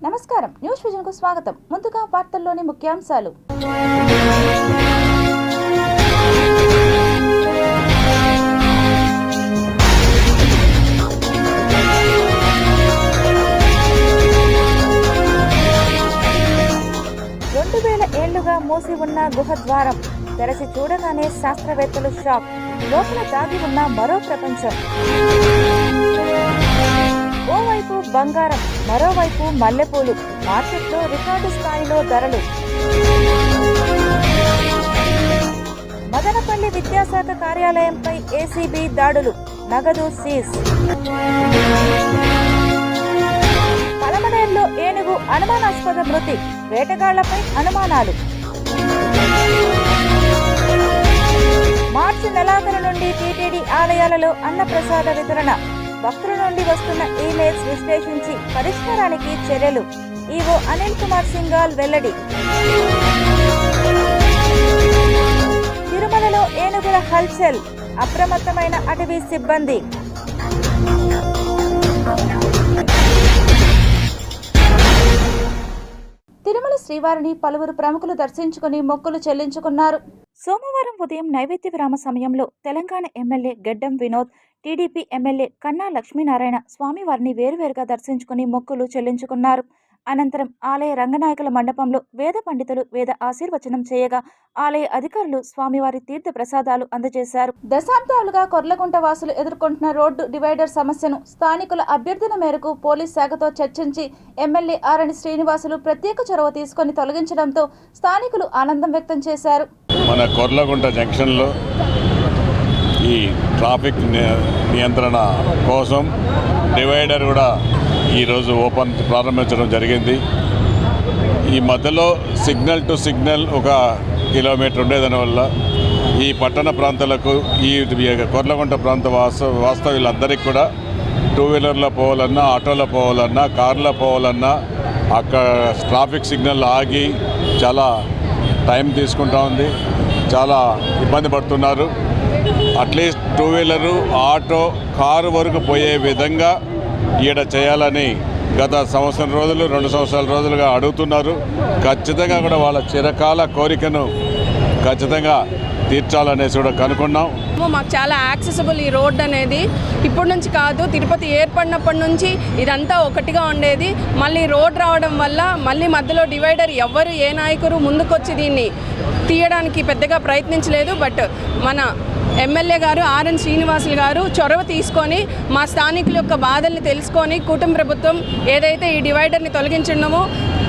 నమస్కారం, news vision కు స్వాగతం. ముందుగా వార్తల్లోని ముఖ్యాంశాలు. ఏళ్లుగా మూసి ఉన్న గుహ ద్వారం తెరచి చూడగానే శాస్త్రవేత్తలు షాక్. లోపల దాగి ఉన్న మరో ప్రపంచం. ఓవైపు బంగారం, మరోవైపు మల్లెపూలు. మార్కెట్లో రికార్డు స్థాయిలో ధరలు. మదనపల్లి విద్యాశాఖ కార్యాలయంపై ఏసీబీ దాడులు, నగదు సీజ్. పలమనేరులో ఏనుగు అనుమానాస్పద మృతి, వేటగాళ్లపై అనుమానాలు. మార్చి నెలాఖరు నుండి టీటీడీ ఆలయాలలో అన్నప్రసాద వితరణ. భక్తుల నుండి వస్తున్న ఈమెయిల్స్ విశ్లేషించి పరిష్కారానికి చర్యలు. ఈవో అనిల్ కుమార్ సింఘాల్ వెల్లడి. తిరుమలలో ఏనుగుల హల్చల్, అప్రమత్తమైన అటవీ సిబ్బంది. తిరుమల శ్రీవారిని పలువురు ప్రముఖులు దర్శించుకుని మొక్కులు చెల్లించుకున్నారు. సోమవారం ఉదయం నైవేద్య విరామ సమయంలో తెలంగాణ ఎమ్మెల్యే గెడ్డం వినోద్, టీడీపీ ఎమ్మెల్యే కన్నా లక్ష్మీనారాయణ స్వామివారిని వేరువేరుగా దర్శించుకుని మొక్కులు చెల్లించుకున్నారు. అనంతరం ఆలయ రంగనాయకుల మండపంలో వేద పండితులు వేద ఆశీర్వచనం చేయగా ఆలయ అధికారులు స్వామివారి తీర్థ ప్రసాదాలు అందజేశారు. దశాబ్దాలుగా కొర్లగుంట వాసులు ఎదుర్కొంటున్న రోడ్డు డివైడర్ సమస్యను స్థానికుల అభ్యర్థన మేరకు పోలీస్ శాఖతో చర్చించి ఎమ్మెల్యే ఆరణి శ్రీనివాసులు ప్రత్యేక చొరవ తీసుకుని తొలగించడంతో స్థానికులు ఆనందం వ్యక్తం చేశారు. మన కొర్లగుంట జంక్షన్లో ఈ ట్రాఫిక్ నియంత్రణ కోసం డివైడర్ కూడా ఈరోజు ప్రారంభించడం జరిగింది. ఈ మధ్యలో సిగ్నల్ టు సిగ్నల్ 1 కిలోమీటర్ ఉండేదాని వల్ల ఈ పట్టణ ప్రాంతాలకు ఈ కొర్లగుంట ప్రాంత వాస్తవ్యులందరికీ కూడా 2 వీలర్లో పోవాలన్నా, ఆటోలో పోవాలన్నా, కార్లో పోవాలన్నా అక్కడ ట్రాఫిక్ సిగ్నల్ ఆగి చాలా టైం తీసుకుంటా ఉంది. చాలా ఇబ్బంది పడుతున్నారు. అట్లీస్ట్ 2 వీలరు, ఆటో, కారు వరకు పోయే విధంగా ఈడ చేయాలని గత 2 సంవత్సరాల రోజులుగా అడుగుతున్నారు. ఖచ్చితంగా కూడా వాళ్ళ చిరకాల కోరికను ఖచ్చితంగా తీర్చాలనేసి కూడా కనుక్కున్నాం. మాకు చాలా యాక్సెసిబుల్ ఈ రోడ్ అనేది. ఇప్పటి నుంచి కాదు, తిరుపతి ఏర్పడినప్పటి నుంచి ఇదంతా ఒకటిగా ఉండేది. మళ్ళీ రోడ్ రావడం వల్ల మళ్ళీ మధ్యలో డివైడర్ ఎవ్వరు ఏ నాయకుడు ముందుకొచ్చి దీన్ని తీయడానికి పెద్దగా ప్రయత్నించలేదు. బట్ మన ఎమ్మెల్యే గారు ఆర్ఎన్ శ్రీనివాసులు గారు చొరవ తీసుకొని మా స్థానికుల యొక్క బాధల్ని తెలుసుకొని కూటమి ప్రభుత్వం ఏదైతే ఈ డివైడర్ని తొలగించడమో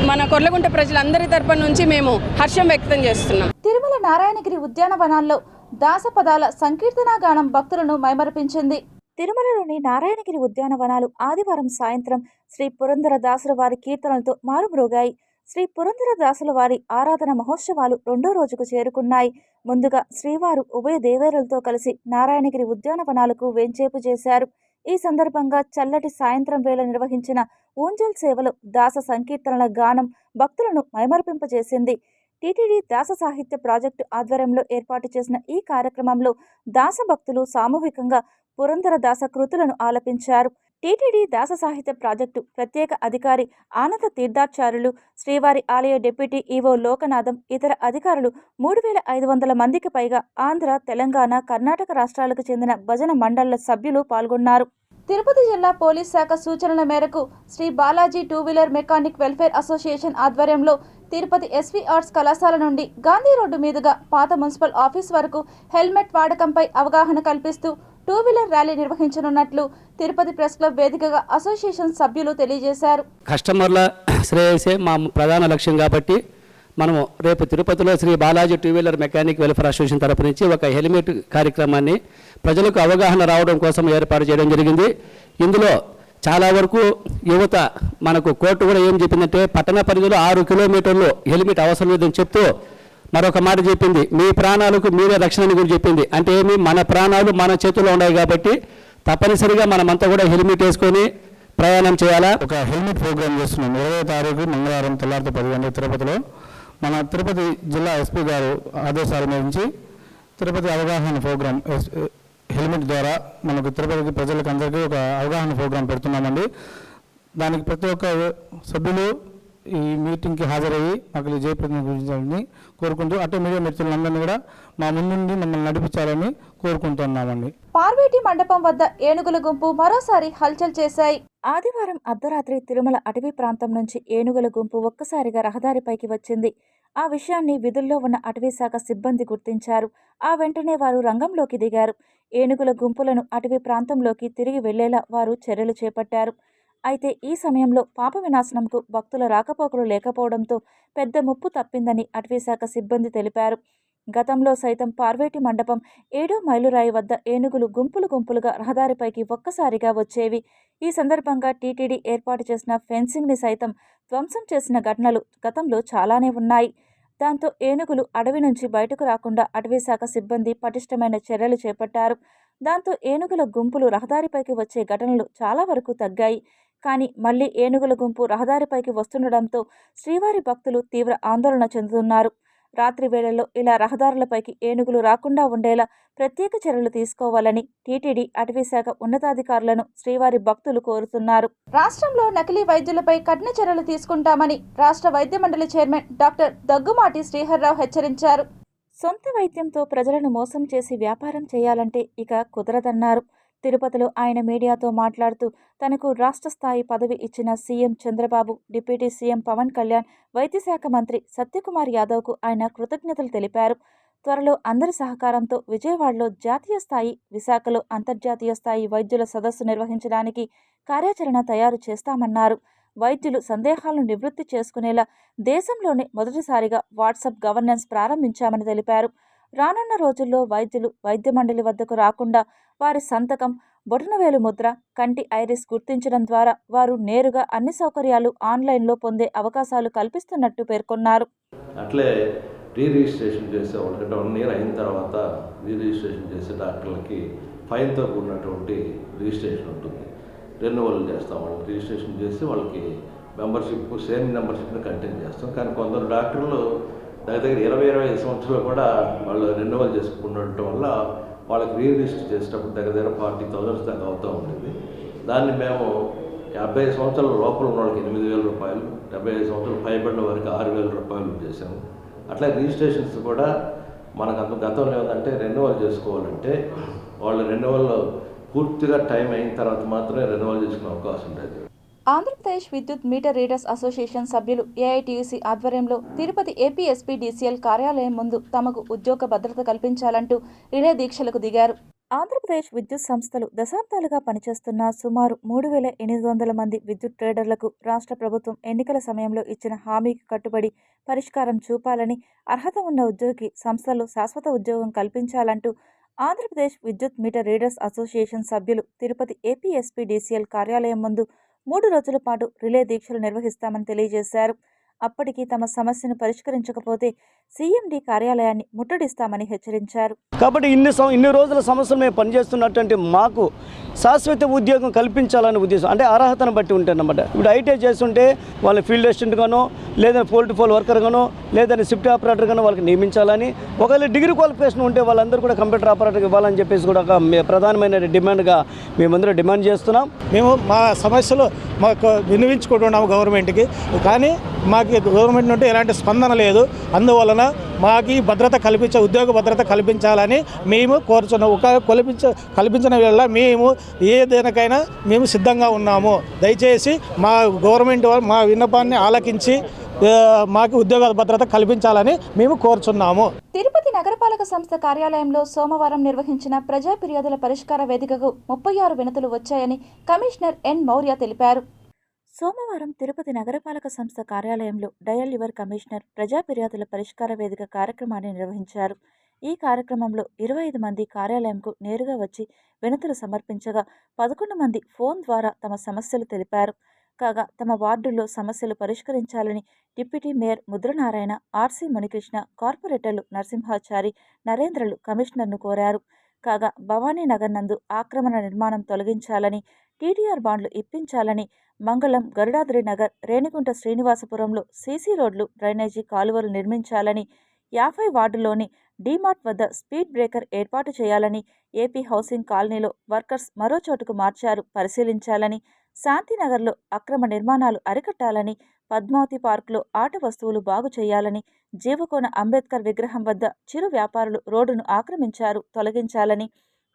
మన కొర్లగుంట ప్రజలందరి తరపున నుంచి మేము హర్షం వ్యక్తం చేస్తున్నాం. తిరుమల నారాయణగిరి ఉద్యానవనాల్లో దాసపదాల సంకీర్తనా గానం భక్తులను మైమరపించింది. తిరుమలలోని నారాయణగిరి ఉద్యానవనాలు ఆదివారం సాయంత్రం శ్రీ పురంధర దాసుల వారి కీర్తనలతో మారుమ్రోగాయి. శ్రీ పురంధర దాసుల వారి ఆరాధన మహోత్సవాలు 2వ రోజుకు చేరుకున్నాయి. ముందుగా శ్రీవారు ఉభయ దేవేరులతో కలిసి నారాయణగిరి ఉద్యానవనాలకు వెంచేపు చేశారు. ఈ సందర్భంగా చల్లటి సాయంత్రం వేళ నిర్వహించిన ఊంజల్ సేవలో దాస సంకీర్తనల గానం భక్తులను మైమర్పింపజేసింది. టీటీడీ దాస సాహిత్య ప్రాజెక్టు ఆధ్వర్యంలో ఏర్పాటు చేసిన ఈ కార్యక్రమంలో దాస భక్తులు సామూహికంగా పురంధర దాస కృతులను ఆలపించారు. టీటీడీ దాస సాహిత్య ప్రాజెక్టు ప్రత్యేక అధికారి ఆనంద తీర్థాచార్యులు, శ్రీవారి ఆలయ డిప్యూటీ ఈవో లోకనాథం, ఇతర అధికారులు 3500 మందికి పైగా ఆంధ్ర, తెలంగాణ, కర్ణాటక రాష్ట్రాలకు చెందిన భజన మండళ్ల సభ్యులు పాల్గొన్నారు. తిరుపతి జిల్లా పోలీస్ శాఖ సూచనల మేరకు Shri Balaji 2 wheeler mechanic welfare association ఆధ్వర్యంలో తిరుపతి ఎస్వి ఆర్ట్స్ కళాశాల నుండి గాంధీ రోడ్డు మీదుగా పాత మున్సిపల్ ఆఫీస్ వరకు హెల్మెట్ వాడకంపై అవగాహన కల్పిస్తూ 2 వీలర్ ర్యాలీ నిర్వహించనున్నట్లు తిరుపతి ప్రెస్ క్లబ్ వేదికగా అసోసియేషన్ సభ్యులు తెలియజేశారు. కస్టమర్ల శ్రేయసే మా ప్రధాన లక్ష్యం కాబట్టి మనము రేపు తిరుపతిలో Shri Balaji 2 wheeler mechanic welfare association తరపు నుంచి ఒక హెల్మెట్ కార్యక్రమాన్ని ప్రజలకు అవగాహన రావడం కోసం ఏర్పాటు చేయడం జరిగింది. ఇందులో చాలా వరకు యువత మనకు కోర్టు కూడా ఏం చెప్పిందంటే పట్టణ పరిధిలో 6 కిలోమీటర్లు హెల్మెట్ అవసరం లేదని చెప్తూ మరొక మాట చెప్పింది, మీ ప్రాణాలకు మీరే రక్షణ అని కూడా చెప్పింది. అంటే ఏమి, మన ప్రాణాలు మన చేతుల్లో ఉన్నాయి కాబట్టి తప్పనిసరిగా మనమంతా కూడా హెల్మెట్ వేసుకొని ప్రయాణం చేయాలా. ఒక హెల్మెట్ ప్రోగ్రామ్ చేస్తున్నాం. 20వ తారీఖు మంగళవారం తెల్లారితో 10 గంటలకు తిరుపతిలో మన తిరుపతి జిల్లా ఎస్పీ గారు ఆదేశాల నుంచి తిరుపతి అవగాహన ప్రోగ్రాం హెల్మెట్ ద్వారా మనకు తిరుపతి ప్రజలకు అందరికీ ఒక అవగాహన ప్రోగ్రాం పెడుతున్నామండి. దానికి ప్రతి ఒక్క సభ్యులు ఈ మీటింగ్కి హాజరయ్యి మాకు జయప్రదం గురించాలని కోరుకుంటూ అటు మీడియా మిత్రులందరినీ కూడా మా ముందుండి మమ్మల్ని నడిపించాలని కోరుకుంటున్నామండి. పార్వేటి మండపం వద్ద ఏనుగుల గుంపు మరోసారి హల్చల్ చేశాయి. ఆదివారం అర్ధరాత్రి తిరుమల అటవీ ప్రాంతం నుంచి ఏనుగుల గుంపు ఒక్కసారిగా రహదారిపైకి వచ్చింది. ఆ విషయాన్ని విధుల్లో ఉన్న అటవీ శాఖ సిబ్బంది గుర్తించారు. ఆ వెంటనే వారు రంగంలోకి దిగారు. ఏనుగుల గుంపులను అటవీ ప్రాంతంలోకి తిరిగి వెళ్లేలా వారు చర్యలు చేపట్టారు. అయితే ఈ సమయంలో పాప వినాశనంకు భక్తుల రాకపోకలు లేకపోవడంతో పెద్ద ముప్పు తప్పిందని అటవీశాఖ సిబ్బంది తెలిపారు. గతంలో సైతం పార్వేటి మండపం 7వ మైలురాయి వద్ద ఏనుగులు గుంపులుగా రహదారిపైకి ఒక్కసారిగా వచ్చేవి. ఈ సందర్భంగా టీటీడీ ఏర్పాటు చేసిన ఫెన్సింగ్ని సైతం ధ్వంసం చేసిన ఘటనలు గతంలో చాలానే ఉన్నాయి. దాంతో ఏనుగులు అడవి నుంచి బయటకు రాకుండా అటవీశాఖ సిబ్బంది పటిష్టమైన చర్యలు చేపట్టారు. దాంతో ఏనుగుల గుంపులు రహదారిపైకి వచ్చే ఘటనలు చాలా వరకు తగ్గాయి. కానీ మళ్లీ ఏనుగుల గుంపు రహదారిపైకి వస్తుండడంతో శ్రీవారి భక్తులు తీవ్ర ఆందోళన చెందుతున్నారు. రాత్రి వేళల్లో ఇలా రహదారులపైకి ఏనుగులు రాకుండా ఉండేలా ప్రత్యేక చర్యలు తీసుకోవాలని టీటీడీ అటవీశాఖ ఉన్నతాధికారులను శ్రీవారి భక్తులు కోరుతున్నారు. రాష్ట్రంలో నకిలీ వైద్యులపై కఠిన చర్యలు తీసుకుంటామని రాష్ట్ర వైద్య మండలి చైర్మన్ డాక్టర్ దగ్గుమాటి శ్రీహర్రావు హెచ్చరించారు. సొంత వైద్యంతో ప్రజలను మోసం చేసి వ్యాపారం చేయాలంటే ఇక కుదరదన్నారు. తిరుపతిలో ఆయన మీడియాతో మాట్లాడుతూ తనకు రాష్ట్ర స్థాయి పదవి ఇచ్చిన CM Chandrababu, deputy CM Pawan Kalyan, వైద్యశాఖ మంత్రి సత్యకుమార్ యాదవ్కు ఆయన కృతజ్ఞతలు తెలిపారు. త్వరలో అందరి సహకారంతో విజయవాడలో జాతీయ స్థాయి, విశాఖలో అంతర్జాతీయ స్థాయి వైద్యుల సదస్సు నిర్వహించడానికి కార్యాచరణ తయారు చేస్తామన్నారు. వైద్యులు సందేహాలను నివృత్తి చేసుకునేలా దేశంలోనే మొదటిసారిగా వాట్సాప్ గవర్నెన్స్ ప్రారంభించామని తెలిపారు. రానున్న రోజుల్లో వైద్యులు వైద్య మండలి వద్దకు రాకుండా వారి సంతకం, బొటనవేలు ముద్ర, కంటి ఐరిస్ గుర్తించడం ద్వారా వారు నేరుగా అన్ని సౌకర్యాలు ఆన్లైన్లో పొందే అవకాశాలు కల్పిస్తున్నట్టు పేర్కొన్నారు. అట్లే రిజిస్ట్రేషన్ చేసే వాళ్ళకి 1 ఇయర్ అయిన తర్వాత రిజిస్ట్రేషన్ చేసే డాక్టర్లకి ఫైన్తో కూడినటువంటి రిజిస్ట్రేషన్ ఉంటుంది. రెన్యువల్ చేస్తాం. వాళ్ళకి రిజిస్ట్రేషన్ చేసి వాళ్ళకి మెంబర్షిప్ సేమ్ మెంబర్షిప్ని కంటిన్యూ చేస్తాం. కానీ కొందరు డాక్టర్లు దగ్గర 20-25 సంవత్సరాలు కూడా వాళ్ళు రెన్యువల్ చేసుకుంటుండటం వల్ల వాళ్ళకి రిజిస్టర్ చేసేటప్పుడు దగ్గర 40,000 దాకా అవుతూ ఉండేది. దాన్ని మేము 55 సంవత్సరాల లోపల ఉన్న వాళ్ళకి 8,000 రూపాయలు, 75 సంవత్సరాలు పైబడిన వారికి 6,000 రూపాయలు చేశాము. అట్లా రిజిస్ట్రేషన్స్ కూడా మనకు గతంలో ఏమంటే రెన్యువల్ చేసుకోవాలంటే వాళ్ళు రెన్యువల్ పూర్తిగా టైం అయిన తర్వాత మాత్రమే రెన్యువల్ చేసుకునే అవకాశం ఉండేది. ఆంధ్రప్రదేశ్ విద్యుత్ మీటర్ రీడర్స్ అసోసియేషన్ సభ్యులు ఏఐటీయూసీ ఆధ్వర్యంలో తిరుపతి ఏపీఎస్పీడీసీఎల్ కార్యాలయం ముందు తమకు ఉద్యోగ భద్రత కల్పించాలంటూ రిలే దీక్షలకు దిగారు. ఆంధ్రప్రదేశ్ విద్యుత్ సంస్థలు దశాబ్దాలుగా పనిచేస్తున్న సుమారు 3,800 మంది విద్యుత్ ట్రేడర్లకు రాష్ట్ర ప్రభుత్వం ఎన్నికల సమయంలో ఇచ్చిన హామీకి కట్టుబడి పరిష్కారం చూపాలని, అర్హత ఉన్న ఉద్యోగికి సంస్థలు శాశ్వత ఉద్యోగం కల్పించాలంటూ ఆంధ్రప్రదేశ్ విద్యుత్ మీటర్ రీడర్స్ అసోసియేషన్ సభ్యులు తిరుపతి ఏపీఎస్పీడీసీఎల్ కార్యాలయం ముందు 3 రోజుల పాటు రిలే దీక్షలు నిర్వహిస్తామని తెలియజేశారు. అప్పటికి తమ సమస్యను పరిష్కరించకపోతే సీఎండీ కార్యాలయాన్ని ముట్టడిస్తామని హెచ్చరించారు. కాబట్టి ఇన్ని రోజుల సమస్యలు మేము పనిచేస్తున్నటువంటి మాకు శాశ్వత ఉద్యోగం కల్పించాలనే ఉద్దేశం, అంటే అర్హతను బట్టి ఉంటాయన్నమాట. ఇప్పుడు ఐటీఐ చేస్తుంటే వాళ్ళని ఫీల్డ్ అసిస్టెంట్గానో, లేదంటే పోల్ట్రీ ఫోల్ వర్కర్గానో, లేదంటే షిఫ్ట్ ఆపరేటర్గానో వాళ్ళకి నియమించాలని, ఒకవేళ డిగ్రీ క్వాలిఫికేషన్ ఉంటే వాళ్ళందరూ కూడా కంప్యూటర్ ఆపరేటర్కి ఇవ్వాలని చెప్పేసి కూడా ఒక ప్రధానమైన డిమాండ్గా మేమందరూ డిమాండ్ చేస్తున్నాం. మేము మా సమస్యలు మాకు వినిపించుకుంటున్నాము గవర్నమెంట్కి, కానీ మాకు గవర్నమెంట్ నుండి ఎలాంటి స్పందన లేదు. అందువలన మాకు భద్రత ఉద్యోగ భద్రత కల్పించాలని మేము కోరుచున్నాము. కల్పించిన వేళ మేము ఏ దేనికైనా మేము సిద్ధంగా ఉన్నాము. దయచేసి మా గవర్నమెంట్ మా విన్నపాన్ని ఆలకించి మాకు ఉద్యోగ భద్రత కల్పించాలని మేము కోరుచున్నాము. తిరుపతి నగరపాలక సంస్థ కార్యాలయంలో సోమవారం నిర్వహించిన ప్రజా ఫిర్యాదుల పరిష్కార వేదికకు 36 వినతులు వచ్చాయని కమిషనర్ ఎన్ మౌర్య తెలిపారు. సోమవారం తిరుపతి నగరపాలక సంస్థ కార్యాలయంలో డయల్ యువర్ కమిషనర్ ప్రజా ఫిర్యాదుల పరిష్కార వేదిక కార్యక్రమాన్ని నిర్వహించారు. ఈ కార్యక్రమంలో 25 మంది కార్యాలయంకు నేరుగా వచ్చి వినతులు సమర్పించగా 11 మంది ఫోన్ ద్వారా తమ సమస్యలు తెలిపారు. కాగా తమ వార్డుల్లో సమస్యలు పరిష్కరించాలని deputy mayor Mudranarayana, RC Munikrishna, కార్పొరేటర్లు నరసింహాచారి, నరేంద్రలు కమిషనర్ను కోరారు. కాగా భవానీ నగర్ నందు ఆక్రమణ నిర్మాణం తొలగించాలని, టీడీఆర్ బాండ్లు ఇప్పించాలని, మంగళం, గరుడాద్రి నగర్, రేణిగుంట శ్రీనివాసపురంలో సీసీ రోడ్లు, డ్రైనేజీ కాలువలు నిర్మించాలని, 50 వార్డులోని డీమార్ట్ వద్ద స్పీడ్ బ్రేకర్ ఏర్పాటు చేయాలని, ఏపీ హౌసింగ్ కాలనీలో వర్కర్స్ మరో చోటుకు మార్చారు పరిశీలించాలని, శాంతినగర్లో అక్రమ నిర్మాణాలు అరికట్టాలని, పద్మావతి పార్కులో ఆట వస్తువులు బాగు చేయాలని, జీవకోన అంబేద్కర్ విగ్రహం వద్ద చిరు వ్యాపారులు రోడ్డును ఆక్రమించారు తొలగించాలని,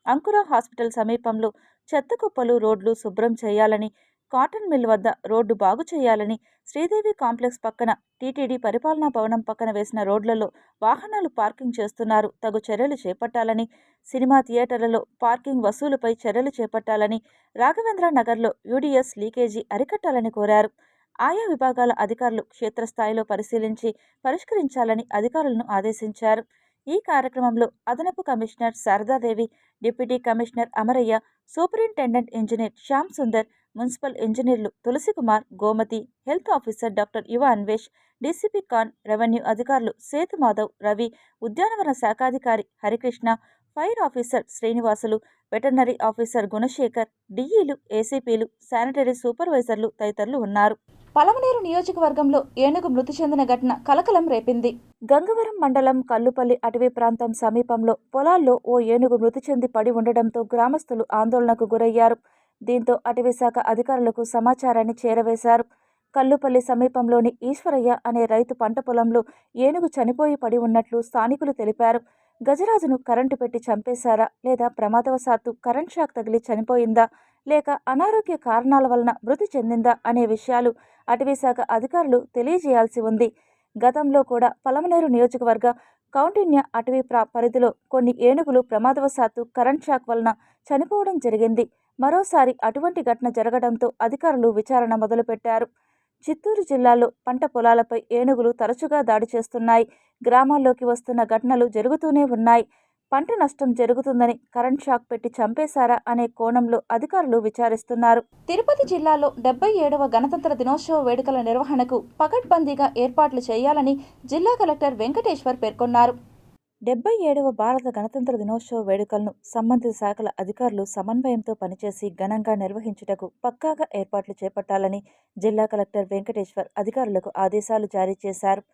అంకుర హాస్పిటల్ సమీపంలో చెత్త కుప్పలు రోడ్లు శుభ్రం చేయాలని, కాటన్ మిల్ వద్ద రోడ్డు బాగు చేయాలని, శ్రీదేవి కాంప్లెక్స్ పక్కన టీటీడీ పరిపాలనా భవనం పక్కన వేసిన రోడ్లలో వాహనాలు పార్కింగ్ చేస్తున్నారు, తగు చర్యలు చేపట్టాలని, సినిమా థియేటర్లలో పార్కింగ్ వసూలుపై చర్యలు చేపట్టాలని, రాఘవేంద్ర నగర్లో యూడీఎస్ లీకేజీ అరికట్టాలని కోరారు. ఆయా విభాగాల అధికారులు క్షేత్రస్థాయిలో పరిశీలించి పరిష్కరించాలని అధికారులను ఆదేశించారు. ఈ కార్యక్రమంలో అదనపు commissioner Sharadadevi, deputy commissioner Amaraiah, superintendent engineer Shyam Sundar, municipal ఇంజనీర్లు Tulasikumar, Gomathi, health officer doctor Yuva Anvesh, DCP Khan, revenue అధికారులు సేతు మాధవ్, రవి, ఉద్యానవన శాఖాధికారి Harikrishna, fire officer Srinivasulu, veterinary officer Gunasekhar, డీఈలు, ఏసీపీలు, శానిటరీ సూపర్వైజర్లు తదితరులు ఉన్నారు. పలమనేరు నియోజకవర్గంలో ఏనుగు మృతి చెందిన ఘటన కలకలం రేపింది. గంగవరం మండలం కల్లుపల్లి అటవీ ప్రాంతం సమీపంలో పొలాల్లో ఓ ఏనుగు మృతి చెంది పడి ఉండడంతో గ్రామస్తులు ఆందోళనకు గురయ్యారు. దీంతో అటవీశాఖ అధికారులకు సమాచారాన్ని చేరవేశారు. కల్లుపల్లి సమీపంలోని ఈశ్వరయ్య అనే రైతు పంట పొలంలో ఏనుగు చనిపోయి పడి ఉన్నట్లు స్థానికులు తెలిపారు. గజరాజును కరెంటు పెట్టి చంపేశారా, లేదా ప్రమాదవశాత్తు కరెంట్ షాక్ తగిలి చనిపోయిందా, లేక అనారోగ్య కారణాల వలన మృతి చెందిందా అనే విషయాలు అటవీశాఖ అధికారులు తెలియజేయాల్సి ఉంది. గతంలో కూడా పలమనేరు నియోజకవర్గ కౌండిన్య అటవీ పరిధిలో కొన్ని ఏనుగులు ప్రమాదవశాత్తు కరెంట్ షాక్ వలన చనిపోవడం జరిగింది. మరోసారి అటువంటి ఘటన జరగడంతో అధికారులు విచారణ మొదలుపెట్టారు. చిత్తూరు జిల్లాలో పంట పొలాలపై ఏనుగులు తరచుగా దాడి చేస్తున్నాయి. గ్రామాల్లోకి వస్తున్న ఘటనలు జరుగుతూనే ఉన్నాయి. పంట నష్టం జరుగుతుందని కరెంట్ షాక్ పెట్టి చంపేశారా అనే కోణంలో అధికారులు విచారిస్తున్నారు. తిరుపతి జిల్లాలో 77వ గణతంత్ర దినోత్సవ వేడుకల నిర్వహణకు పకడ్బందీగా ఏర్పాట్లు చేయాలని జిల్లా కలెక్టర్ వెంకటేశ్వర్ పేర్కొన్నారు. 77వ భారత గణతంత్ర దినోత్సవ వేడుకలను సంబంధిత శాఖల అధికారులు సమన్వయంతో పనిచేసి ఘనంగా నిర్వహించుటకు పక్కాగా ఏర్పాట్లు చేపట్టాలని జిల్లా కలెక్టర్ వెంకటేశ్వర్ అధికారులకు ఆదేశాలు జారీ చేశారు.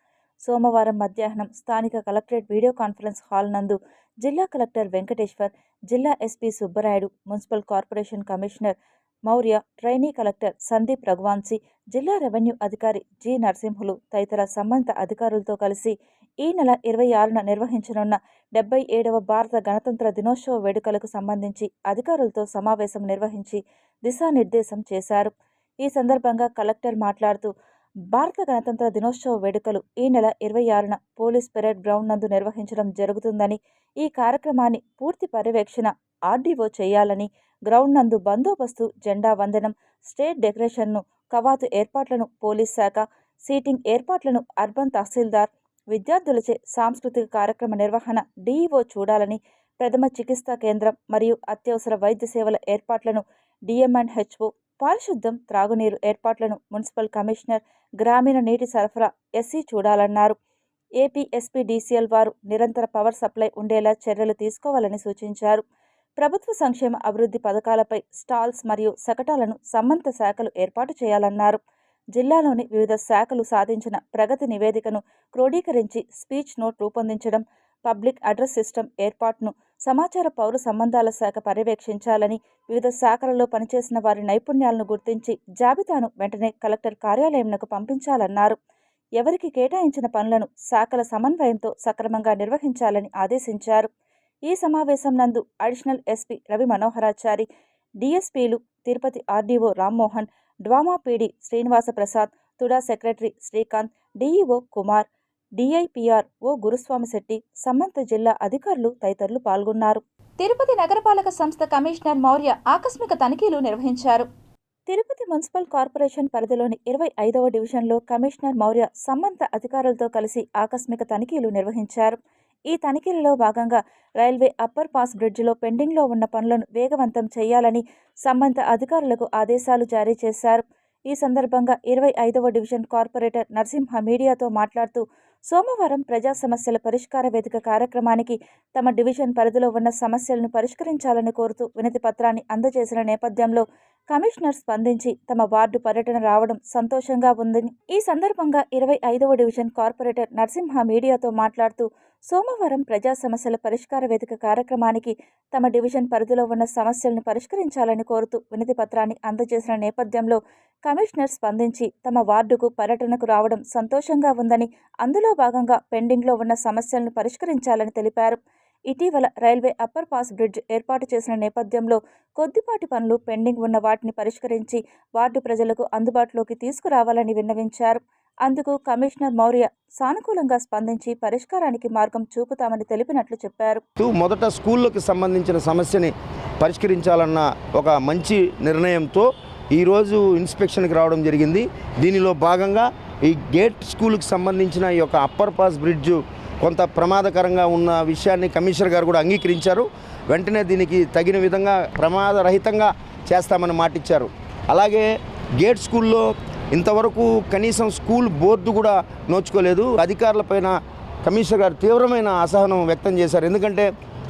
సోమవారం మధ్యాహ్నం స్థానిక కలెక్టరేట్ వీడియో కాన్ఫరెన్స్ హాల్ నందు జిల్లా కలెక్టర్ వెంకటేశ్వర్, జిల్లా SP Subbarayudu, municipal corporation commissioner Maurya, trainee collector Sandeep Raghuvanshi, జిల్లా రెవెన్యూ అధికారి జి నరసింహులు తదితర సంబంధిత అధికారులతో కలిసి ఈ నెల 26న నిర్వహించనున్న 77వ భారత గణతంత్ర దినోత్సవ వేడుకలకు సంబంధించి అధికారులతో సమావేశం నిర్వహించి దిశానిర్దేశం చేశారు. ఈ సందర్భంగా కలెక్టర్ మాట్లాడుతూ, భారత గణతంత్ర దినోత్సవ వేడుకలు ఈ నెల 26న పోలీస్ పెరేడ్ గ్రౌండ్ నందు నిర్వహించడం జరుగుతుందని, ఈ కార్యక్రమాన్ని పూర్తి పర్యవేక్షణ ఆర్డీఓ చేయాలని, గ్రౌండ్ నందు బందోబస్తు, జెండా వందనం, స్టేట్ డెకరేషన్ను, కవాతు ఏర్పాట్లను పోలీస్ శాఖ, సీటింగ్ ఏర్పాట్లను అర్బన్ తహసీల్దార్, విద్యార్థులచే సాంస్కృతిక కార్యక్రమ నిర్వహణ డీఈఓ చూడాలని, ప్రథమ చికిత్సా కేంద్రం మరియు అత్యవసర వైద్య సేవల ఏర్పాట్లను డిఎంఎన్హెచ్ఓ, పారిశుద్ధం, త్రాగునీరు ఏర్పాట్లను మున్సిపల్ కమిషనర్, గ్రామీణ నీటి సరఫరా ఎస్సీ చూడాలన్నారు. ఏపీ ఎస్పీడీసీఎల్ వారు నిరంతర పవర్ సప్లై ఉండేలా చర్యలు తీసుకోవాలని సూచించారు. ప్రభుత్వ సంక్షేమ అభివృద్ధి పథకాలపై స్టాల్స్ మరియు శకటాలను సంబంధిత శాఖలు ఏర్పాటు చేయాలన్నారు. జిల్లాలోని వివిధ శాఖలు సాధించిన ప్రగతి నివేదికను క్రోడీకరించి స్పీచ్ నోట్ రూపొందించడం, పబ్లిక్ అడ్రస్ సిస్టమ్ ఏర్పాటును సమాచార పౌర సంబంధాల శాఖ పర్యవేక్షించాలని, వివిధ శాఖలలో పనిచేసిన వారి నైపుణ్యాలను గుర్తించి జాబితాను వెంటనే కలెక్టర్ కార్యాలయంకు పంపించాలన్నారు. ఎవరికి కేటాయించిన పనులను శాఖల సమన్వయంతో సక్రమంగా నిర్వహించాలని ఆదేశించారు. ఈ సమావేశం నందు అడిషనల్ ఎస్పీ రవి మనోహరాచారి, డిఎస్పీలు Tirupati RDO Rammohan, DWAMA PD Srinivasa Prasad, TUDA secretary Srikanth, DEO Kumar, DIPR O Guruswamy Shetty, సంబంధిత జిల్లా అధికారులు తదితరులు పాల్గొన్నారు. తిరుపతి నగరపాలక సంస్థ కమిషనర్ మౌర్య ఆకస్మిక తనిఖీలు నిర్వహించారు. తిరుపతి మున్సిపల్ కార్పొరేషన్ పరిధిలోని 25వ డివిజన్లో కమిషనర్ మౌర్య సంబంధిత అధికారులతో కలిసి ఆకస్మిక తనిఖీలు నిర్వహించారు. ఈ తనిఖీలలో భాగంగా రైల్వే అప్పర్ పాస్ బ్రిడ్జిలో పెండింగ్లో ఉన్న పనులను వేగవంతం చేయాలని సంబంధిత అధికారులకు ఆదేశాలు జారీ చేశారు. ఈ సందర్భంగా 25వ డివిజన్ కార్పొరేటర్ నరసింహ మీడియాతో మాట్లాడుతూ, సోమవారం ప్రజా సమస్యల పరిష్కార వేదిక కార్యక్రమానికి తమ డివిజన్ పరిధిలో ఉన్న సమస్యలను పరిష్కరించాలని కోరుతూ వినతి పత్రాన్ని అందజేసిన నేపథ్యంలో కమిషనర్ స్పందించి తమ వార్డు పర్యటన రావడం సంతోషంగా ఉందని ఈ సందర్భంగా 25వ డివిజన్ కార్పొరేటర్ నరసింహ మీడియాతో మాట్లాడుతూ సోమవారం ప్రజా సమస్యల పరిష్కార వేదిక కార్యక్రమానికి తమ డివిజన్ పరిధిలో ఉన్న సమస్యలను పరిష్కరించాలని కోరుతూ వినతి పత్రాన్ని అందజేసిన నేపథ్యంలో కమిషనర్ స్పందించి తమ వార్డుకు పర్యటనకు రావడం సంతోషంగా ఉందని అందులో భాగంగా పెండింగ్లో ఉన్న సమస్యలను పరిష్కరించాలని తెలిపారు. ఇటీవల రైల్వే అప్పర్ పాస్ బ్రిడ్జ్ ఏర్పాటు చేసిన నేపథ్యంలో కొద్దిపాటి పనులు పెండింగ్ ఉన్న వాటిని పరిష్కరించి వార్డు ప్రజలకు అందుబాటులోకి తీసుకురావాలని విన్నవించారు. అందుకు కమిషనర్ మౌర్య సానుకూలంగా స్పందించి పరిష్కారానికి మార్గం చూపుతామని తెలిపినట్లు చెప్పారు. మొదట స్కూళ్ళకు సంబంధించిన సమస్యని పరిష్కరించాలన్న ఒక మంచి నిర్ణయంతో ఈరోజు ఇన్స్పెక్షన్కి రావడం జరిగింది. దీనిలో భాగంగా ఈ గేట్ స్కూల్కి సంబంధించిన ఈ యొక్క అప్పర్ పాస్ బ్రిడ్జు కొంత ప్రమాదకరంగా ఉన్న విషయాన్ని కమిషనర్ గారు కూడా అంగీకరించారు. వెంటనే దీనికి తగిన విధంగా ప్రమాదరహితంగా చేస్తామని మాటిచ్చారు. అలాగే గేట్ స్కూల్లో ఇంతవరకు కనీసం స్కూల్ బోర్డు కూడా నోచుకోలేదు. అధికారులపైన కమిషనర్ గారు తీవ్రమైన అసహనం వ్యక్తం చేశారు. ఎందుకంటే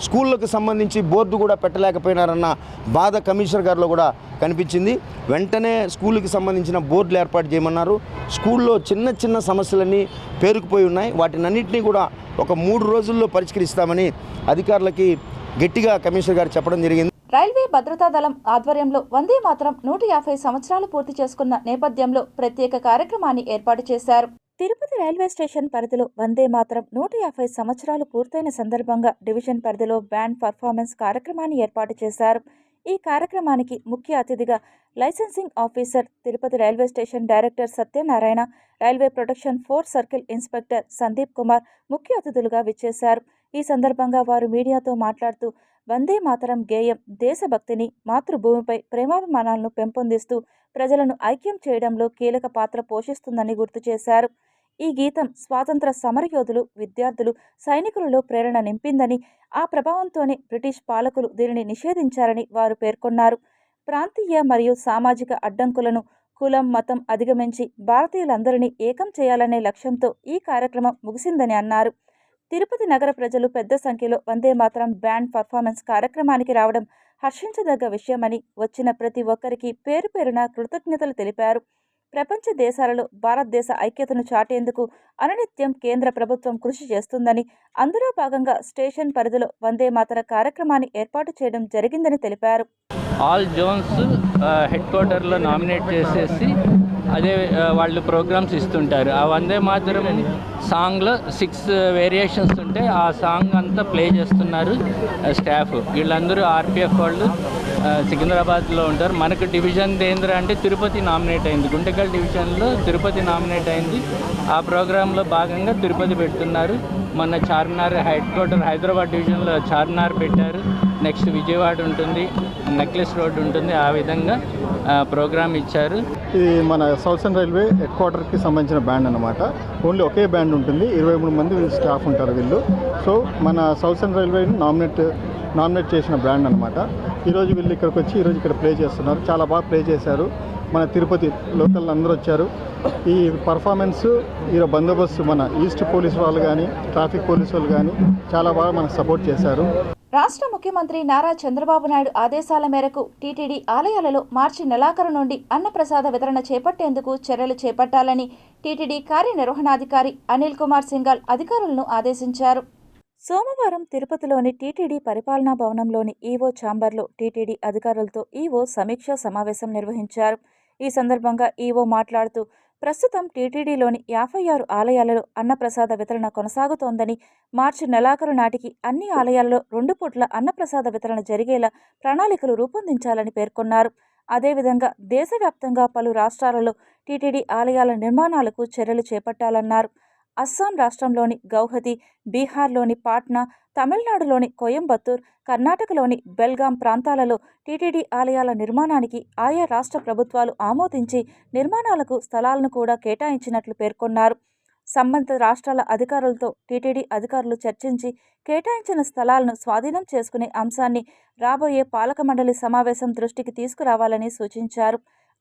స్కూళ్ళకు సంబంధించి బోర్డు కూడా పెట్టలేకపోయినారన్న బాధ కమిషనర్ గారిలో కూడా కనిపించింది. వెంటనే స్కూళ్ళకి సంబంధించిన బోర్డులు ఏర్పాటు చేయమన్నారు. స్కూల్లో చిన్న చిన్న సమస్యలన్నీ పేరుకుపోయి ఉన్నాయి. వాటినన్నింటినీ కూడా ఒక 3 రోజుల్లో పరిష్కరిస్తామని అధికారులకి గట్టిగా కమిషనర్ గారు చెప్పడం జరిగింది. రైల్వే భద్రతా దళం ఆధ్వర్యంలో వందే మాతరం 150 సంవత్సరాలు పూర్తి చేసుకున్న నేపథ్యంలో ప్రత్యేక కార్యక్రమాన్ని ఏర్పాటు చేశారు. తిరుపతి రైల్వే స్టేషన్ పరిధిలో వందే మాతరం 150 సంవత్సరాలు పూర్తయిన సందర్భంగా డివిజన్ పరిధిలో బ్యాండ్ పర్ఫార్మెన్స్ కార్యక్రమాన్ని ఏర్పాటు చేశారు. ఈ కార్యక్రమానికి ముఖ్య అతిథిగా licensing officer, Tirupati railway station director Satyanarayana, railway protection 4 circle inspector Sandeep Kumar ముఖ్య అతిథులుగా విచ్చేశారు. ఈ సందర్భంగా వారు మీడియాతో మాట్లాడుతూ వందే మాతరం గేయం దేశభక్తిని, మాతృభూమిపై ప్రేమాభిమానాలను పెంపొందిస్తూ ప్రజలను ఐక్యం చేయడంలో కీలక పాత్ర పోషిస్తుందని గుర్తు చేశారు. ఈ గీతం స్వాతంత్ర సమరయోధులు, విద్యార్థులు, సైనికులలో ప్రేరణ నింపిందని, ఆ ప్రభావంతోనే బ్రిటిష్ పాలకులు దీనిని నిషేధించారని వారు పేర్కొన్నారు. ప్రాంతీయ మరియు సామాజిక అడ్డంకులను కులం, మతం అధిగమించి భారతీయులందరినీ ఏకం చేయాలనే లక్ష్యంతో ఈ కార్యక్రమం ముగిసిందని అన్నారు. తిరుపతి నగర ప్రజలు పెద్ద సంఖ్యలో వందే మాతరం బ్యాండ్ పర్ఫార్మెన్స్ కార్యక్రమానికి రావడం హర్షించదగ్గ విషయమని, వచ్చిన ప్రతి ఒక్కరికి పేరు పేరున కృతజ్ఞతలు తెలిపారు. ప్రపంచ దేశాలలో భారతదేశ ఐక్యతను చాటేందుకు అనునిత్యం కేంద్ర ప్రభుత్వం కృషి చేస్తుందని, అందులో భాగంగా స్టేషన్ పరిధిలో వందే మాతర కార్యక్రమాన్ని ఏర్పాటు చేయడం జరిగిందని తెలిపారు. ఆల్ జోన్స్ హెడ్ క్వార్టర్లో నామినేట్ చేసేసి అదే వాళ్ళు ప్రోగ్రామ్స్ ఇస్తుంటారు. ఆ వందే మాతరం సాంగ్లో 6 వేరియేషన్స్ ఉంటే ఆ సాంగ్ అంతా ప్లే చేస్తున్నారు స్టాఫ్. వీళ్ళందరూ ఆర్పిఎఫ్ వాళ్ళు సికింద్రాబాద్లో ఉంటారు. మనకు డివిజన్ దేంద్ర అంటే తిరుపతి నామినేట్ అయింది. గుంటకల్ డివిజన్లో తిరుపతి నామినేట్ అయింది. ఆ ప్రోగ్రాంలో భాగంగా తిరుపతి పెడుతున్నారు. మొన్న చార్మినార్ హెడ్ క్వార్టర్ హైదరాబాద్ డివిజన్లో చార్మినార్ పెట్టారు. నెక్స్ట్ విజయవాడ ఉంటుంది, నెక్లెస్ రోడ్ ఉంటుంది. ఆ విధంగా ప్రోగ్రామ్ ఇచ్చారు. ఇది మన సౌతర్న్ రైల్వే హెడ్ క్వార్టర్కి సంబంధించిన బ్యాండ్ అనమాట. ఓన్లీ ఒకే బ్యాండ్ ఉంటుంది. 23 మంది స్టాఫ్ ఉంటారు వీళ్ళు. సో మన సౌతర్న్ రైల్వేని నామినేట్ చేసిన బ్యాండ్ అనమాట. ఈరోజు వీళ్ళు ఇక్కడికి వచ్చి ఈరోజు ఇక్కడ ప్లే చేస్తున్నారు. చాలా బాగా ప్లే చేశారు. మన తిరుపతి లోకల్ అందరూ వచ్చారు. ఈ పర్ఫార్మెన్స్ ఈరోజు బందోబస్తు మన ఈస్ట్ పోలీస్ వాళ్ళు కానీ, ట్రాఫిక్ పోలీస్ వాళ్ళు కానీ చాలా బాగా మనకు సపోర్ట్ చేశారు. రాష్ట్ర ముఖ్యమంత్రి నారా చంద్రబాబు నాయుడు ఆదేశాల మేరకు టీటీడీ ఆలయాలలో మార్చి నెలాఖరు నుండి అన్నప్రసాద వితరణ చేపట్టేందుకు చర్యలు చేపట్టాలని టీటీడీ కార్యనిర్వహణాధికారి అనిల్ కుమార్ సింఘాల్ అధికారులను ఆదేశించారు. సోమవారం తిరుపతిలోని టీటీడీ పరిపాలనా భవనంలోని ఈవో ఛాంబర్లో టీటీడీ అధికారులతో ఈవో సమీక్షా సమావేశం నిర్వహించారు. ఈ సందర్భంగా ఈవో మాట్లాడుతూ ప్రస్తుతం టీటీడీలోని 56 ఆలయాలలో అన్నప్రసాద వితరణ కొనసాగుతోందని, మార్చి నెలాఖరు నాటికి అన్ని ఆలయాలలో 2 పూట్ల అన్నప్రసాద వితరణ జరిగేలా ప్రణాళికలు రూపొందించాలని పేర్కొన్నారు. అదేవిధంగా దేశవ్యాప్తంగా పలు రాష్ట్రాలలో టీటీడీ ఆలయాల నిర్మాణాలకు చర్యలు చేపట్టాలన్నారు. అస్సాం రాష్ట్రంలోని గౌహతి, బీహార్లోని పాట్నా, తమిళనాడులోని కోయంబత్తూర్, కర్ణాటకలోని బెల్గాం ప్రాంతాలలో టీటీడీ ఆలయాల నిర్మాణానికి ఆయా రాష్ట్ర ప్రభుత్వాలు ఆమోదించి నిర్మాణాలకు స్థలాలను కూడా కేటాయించినట్లు పేర్కొన్నారు. సంబంధిత రాష్ట్రాల అధికారులతో టీటీడీ అధికారులు చర్చించి కేటాయించిన స్థలాలను స్వాధీనం చేసుకునే అంశాన్ని రాబోయే పాలక మండలి సమావేశం దృష్టికి తీసుకురావాలని సూచించారు.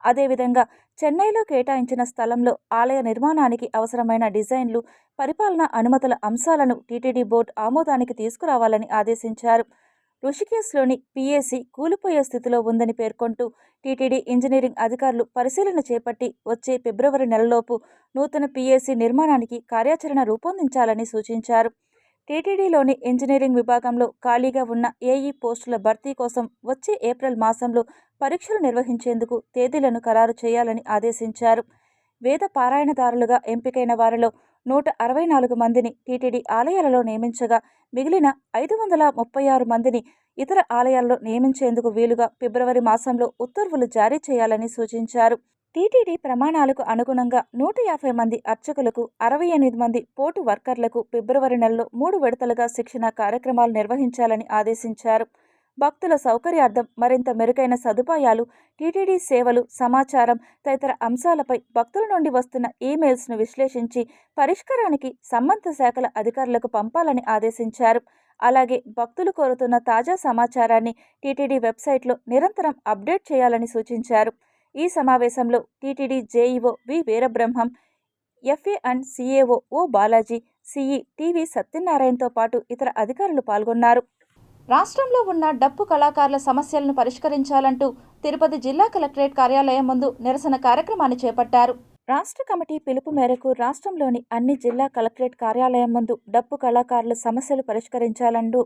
అదేవిధంగా చెన్నైలో కేటాయించిన స్థలంలో ఆలయ నిర్మాణానికి అవసరమైన డిజైన్లు, పరిపాలనా అనుమతుల అంశాలను టీటీడీ బోర్డు ఆమోదానికి తీసుకురావాలని ఆదేశించారు. రుషికేశ్లోని పీఏసీ కూలిపోయే స్థితిలో ఉందని పేర్కొంటూ టీటీడీ ఇంజనీరింగ్ అధికారులు పరిశీలన చేపట్టి వచ్చే ఫిబ్రవరి నెలలోపు నూతన పీఏసీ నిర్మాణానికి కార్యాచరణ రూపొందించాలని సూచించారు. టీటీడీలోని ఇంజనీరింగ్ విభాగంలో ఖాళీగా ఉన్న ఏఈ పోస్టుల భర్తీ కోసం వచ్చే ఏప్రిల్ మాసంలో పరీక్షలు నిర్వహించేందుకు తేదీలను ఖరారు చేయాలని ఆదేశించారు. వేద పారాయణదారులుగా ఎంపికైన వారిలో 164 మందిని టీటీడీ ఆలయాలలో నియమించగా మిగిలిన 536 మందిని ఇతర ఆలయాల్లో నియమించేందుకు వీలుగా ఫిబ్రవరి మాసంలో ఉత్తర్వులు జారీ చేయాలని సూచించారు. టీటీడీ ప్రమాణాలకు అనుగుణంగా 150 మంది అర్చకులకు, 68 మంది పోర్టు వర్కర్లకు ఫిబ్రవరి నెలలో 3 విడతలుగా శిక్షణ కార్యక్రమాలు నిర్వహించాలని ఆదేశించారు. భక్తుల సౌకర్యార్థం మరింత మెరుగైన సదుపాయాలు, టీటీడీ సేవలు, సమాచారం తదితర అంశాలపై భక్తుల నుండి వస్తున్న ఈమెయిల్స్ను విశ్లేషించి పరిష్కారానికి సంబంధిత శాఖల అధికారులకు పంపాలని ఆదేశించారు. అలాగే భక్తులు కోరుతున్న తాజా సమాచారాన్ని టీటీడీ వెబ్సైట్లో నిరంతరం అప్డేట్ చేయాలని సూచించారు. ఈ సమావేశంలో TTD JEO V Veerabrahmam, FA and CAO O Balaji, CE TV సత్యనారాయణతో పాటు ఇతర అధికారులు పాల్గొన్నారు. రాష్ట్రంలో ఉన్న డప్పు కళాకారుల సమస్యలను పరిష్కరించాలంటూ తిరుపతి జిల్లా కలెక్టరేట్ కార్యాలయం ముందు నిరసన కార్యక్రమాన్ని చేపట్టారు. రాష్ట్ర కమిటీ పిలుపు మేరకు రాష్ట్రంలోని అన్ని జిల్లా కలెక్టరేట్ కార్యాలయం ముందు డప్పు కళాకారుల సమస్యలు పరిష్కరించాలంటూ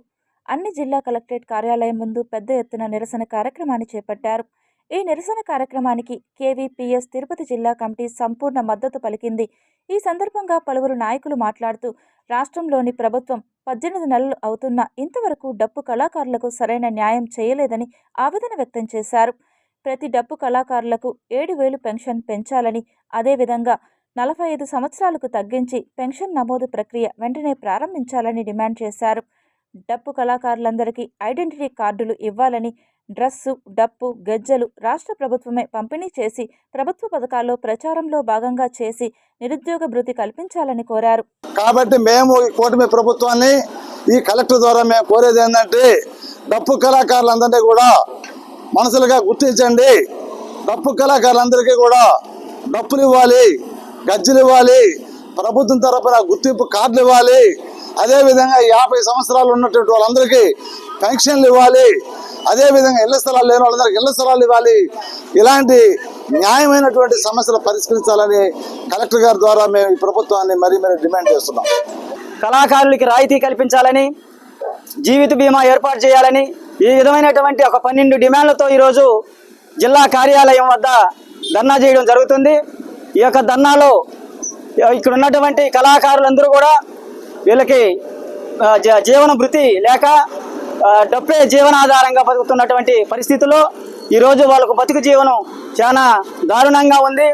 అన్ని జిల్లా కలెక్టరేట్ కార్యాలయం ముందు పెద్ద ఎత్తున నిరసన కార్యక్రమాన్ని చేపట్టారు. ఈ నిరసన కార్యక్రమానికి కేవీపీఎస్ తిరుపతి జిల్లా కమిటీ సంపూర్ణ మద్దతు పలికింది. ఈ సందర్భంగా పలువురు నాయకులు మాట్లాడుతూ రాష్ట్రంలోని ప్రభుత్వం 18 నెలలు అవుతున్నా ఇంతవరకు డప్పు కళాకారులకు సరైన న్యాయం చేయలేదని ఆవేదన వ్యక్తం చేశారు. ప్రతి డప్పు కళాకారులకు 7,000 పెన్షన్ పెంచాలని, అదేవిధంగా 45 సంవత్సరాలకు తగ్గించి పెన్షన్ నమోదు ప్రక్రియ వెంటనే ప్రారంభించాలని డిమాండ్ చేశారు. డప్పు కళాకారులందరికీ ఐడెంటిటీ కార్డులు ఇవ్వాలని, డ్రస్సు, డప్పు, గజ్జలు రాష్ట్ర ప్రభుత్వమే పంపిణీ చేసి ప్రభుత్వ పథకాల్లో ప్రచారంలో భాగంగా చేసి నిరుద్యోగ భృతి కల్పించాలని కోరారు. కాబట్టి మేము ఈ కూటమి ప్రభుత్వాన్ని ఈ కలెక్టర్ ద్వారా మేము కోరేది ఏంటంటే డప్పు కళాకారులందరినీ కూడా మనసులుగా గుర్తించండి. డప్పు కళాకారులందరికీ కూడా డప్పులు ఇవ్వాలి, గజ్జలు ఇవ్వాలి, ప్రభుత్వం తరపున గుర్తింపు కార్డులు ఇవ్వాలి. అదేవిధంగా 50 సంవత్సరాలు ఉన్నటువంటి వాళ్ళందరికీ పెన్షన్లు ఇవ్వాలి. అదేవిధంగా ఇళ్ల స్థలాలు లేని వాళ్ళందరికీ ఇళ్ల స్థలాలు ఇవ్వాలి. ఇలాంటి న్యాయమైనటువంటి సమస్యలు పరిష్కరించాలని కలెక్టర్ గారి ద్వారా మేము ఈ ప్రభుత్వాన్ని మరీ డిమాండ్ చేస్తున్నాం. కళాకారులకి రాయితీ కల్పించాలని, జీవిత బీమా ఏర్పాటు చేయాలని, ఈ విధమైనటువంటి ఒక 12 డిమాండ్లతో ఈరోజు జిల్లా కార్యాలయం వద్ద ధర్నా చేయడం జరుగుతుంది. ఈ యొక్క ధర్నాలో ఇక్కడ ఉన్నటువంటి కళాకారులందరూ కూడా వీళ్ళకి జీవన భృతి లేక డబ్బే జీవనాధారంగా బతుకుతున్నటువంటి పరిస్థితుల్లో ఈరోజు వాళ్ళకు బతుకు జీవనం చాలా దారుణంగా ఉంది.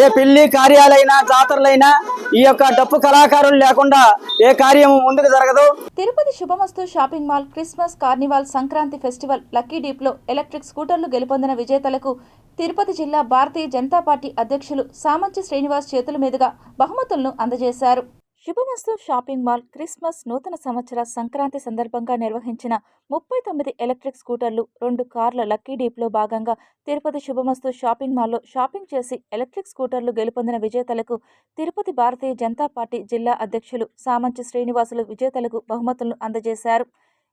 ఏ పెళ్లి కార్యాలైనా, జాతరలైనా ఈ యొక్క డప్పు కళాకారులు లేకుండా ఏ కార్యము ముందుకు జరగదు. Tirupati Shubhamastu shopping mall Christmas, carnival, Sankranti festival, lucky డీప్లో ఎలక్ట్రిక్ స్కూటర్లు గెలుపొందిన విజేతలకు తిరుపతి జిల్లా భారతీయ జనతా పార్టీ అధ్యక్షులు సామంచి శ్రీనివాస్ చేతుల మీదుగా బహుమతులను అందజేశారు. శుభమస్తు షాపింగ్ మాల్ క్రిస్మస్, నూతన సంవత్సర, సంక్రాంతి సందర్భంగా నిర్వహించిన 39 ఎలక్ట్రిక్ స్కూటర్లు, 2 కార్ల లక్కీ డీప్లో భాగంగా తిరుపతి శుభమస్తు షాపింగ్ మాల్లో షాపింగ్ చేసి ఎలక్ట్రిక్ స్కూటర్లు గెలుపొందిన విజేతలకు తిరుపతి భారతీయ జనతా పార్టీ జిల్లా అధ్యక్షులు సామంచి శ్రీనివాసులు విజేతలకు బహుమతులను అందజేశారు.